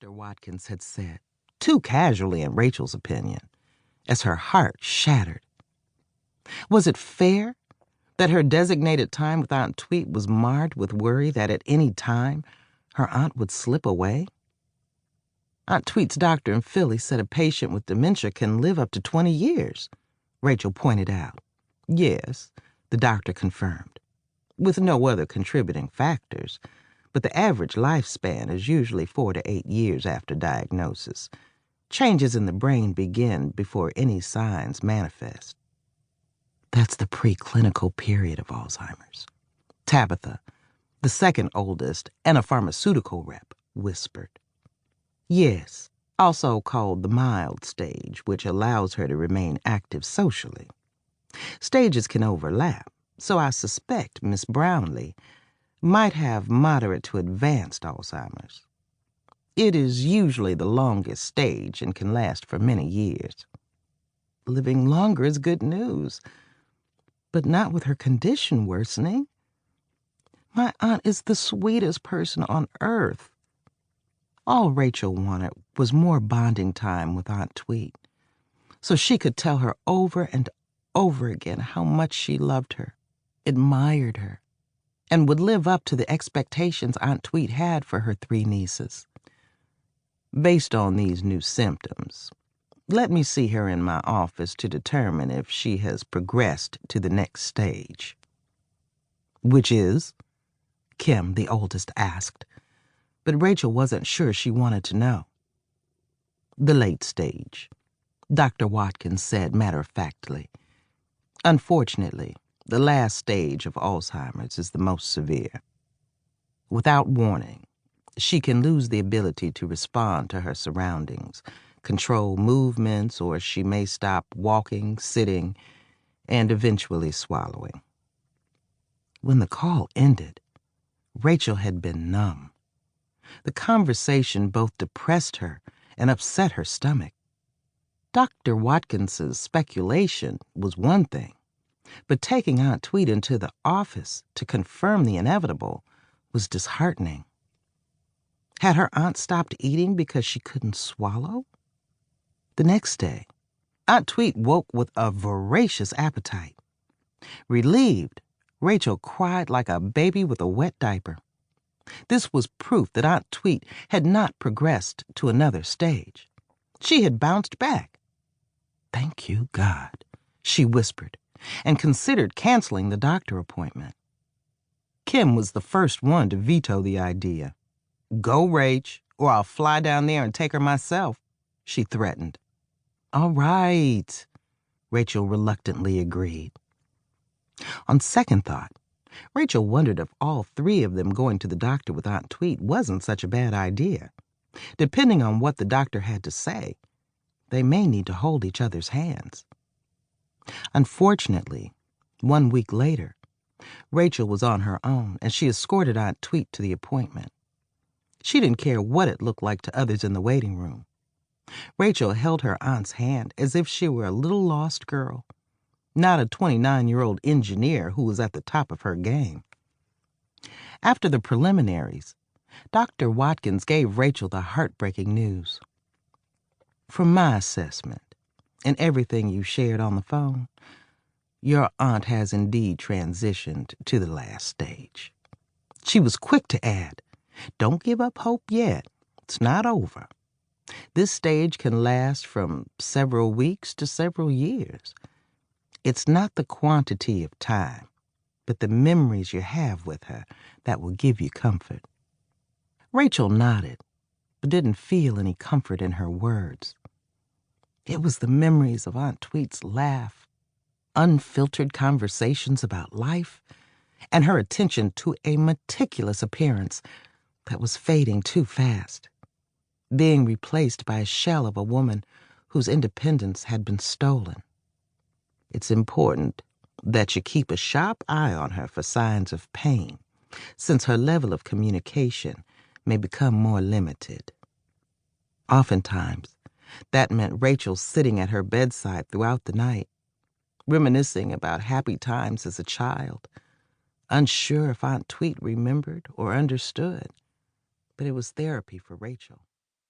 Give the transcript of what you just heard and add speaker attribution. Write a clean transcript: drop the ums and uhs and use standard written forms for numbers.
Speaker 1: Dr. Watkins had said, too casually in Rachel's opinion, as her heart shattered. Was it fair that her designated time with Aunt Tweet was marred with worry that at any time her aunt would slip away? Aunt Tweet's doctor in Philly said a patient with dementia can live up to 20 years, Rachel pointed out. Yes, the doctor confirmed, with no other contributing factors, but the average lifespan is usually 4 to 8 years after diagnosis. Changes in the brain begin before any signs manifest. That's the preclinical period of Alzheimer's. Tabitha, the second oldest and a pharmaceutical rep, whispered. Yes, also called the mild stage, which allows her to remain active socially. Stages can overlap, so I suspect Miss Brownlee might have moderate to advanced Alzheimer's. It is usually the longest stage and can last for many years. Living longer is good news, but not with her condition worsening. My aunt is the sweetest person on earth. All Rachel wanted was more bonding time with Aunt Tweet, so she could tell her over and over again how much she loved her, admired her, and would live up to the expectations Aunt Tweet had for her 3 nieces. Based on these new symptoms, let me see her in my office to determine if she has progressed to the next stage. Which is? Kim, the oldest, asked, but Rachel wasn't sure she wanted to know. The late stage, Dr. Watkins said matter-of-factly. Unfortunately, the last stage of Alzheimer's is the most severe. Without warning, she can lose the ability to respond to her surroundings, control movements, or she may stop walking, sitting, and eventually swallowing. When the call ended, Rachel had been numb. The conversation both depressed her and upset her stomach. Dr. Watkins's speculation was one thing, but taking Aunt Tweet into the office to confirm the inevitable was disheartening. Had her aunt stopped eating because she couldn't swallow? The next day, Aunt Tweet woke with a voracious appetite. Relieved, Rachel cried like a baby with a wet diaper. This was proof that Aunt Tweet had not progressed to another stage. She had bounced back. Thank you, God, she whispered, and considered canceling the doctor appointment. Kim was the first one to veto the idea. Go, Rach, or I'll fly down there and take her myself, she threatened. All right, Rachel reluctantly agreed. On second thought, Rachel wondered if all 3 of them going to the doctor with Aunt Tweet wasn't such a bad idea. Depending on what the doctor had to say, they may need to hold each other's hands. Unfortunately, 1 week later, Rachel was on her own, and she escorted Aunt Tweet to the appointment. She didn't care what it looked like to others in the waiting room. Rachel held her aunt's hand as if she were a little lost girl, not a 29-year-old engineer who was at the top of her game. After the preliminaries, Dr. Watkins gave Rachel the heartbreaking news. From my assessment, and everything you shared on the phone, your aunt has indeed transitioned to the last stage. She was quick to add, don't give up hope yet. It's not over. This stage can last from several weeks to several years. It's not the quantity of time, but the memories you have with her that will give you comfort. Rachel nodded, but didn't feel any comfort in her words. It was the memories of Aunt Tweet's laugh, unfiltered conversations about life, and her attention to a meticulous appearance that was fading too fast, being replaced by a shell of a woman whose independence had been stolen. It's important that you keep a sharp eye on her for signs of pain, since her level of communication may become more limited. Oftentimes, that meant Rachel sitting at her bedside throughout the night, reminiscing about happy times as a child, unsure if Aunt Tweet remembered or understood, but it was therapy for Rachel.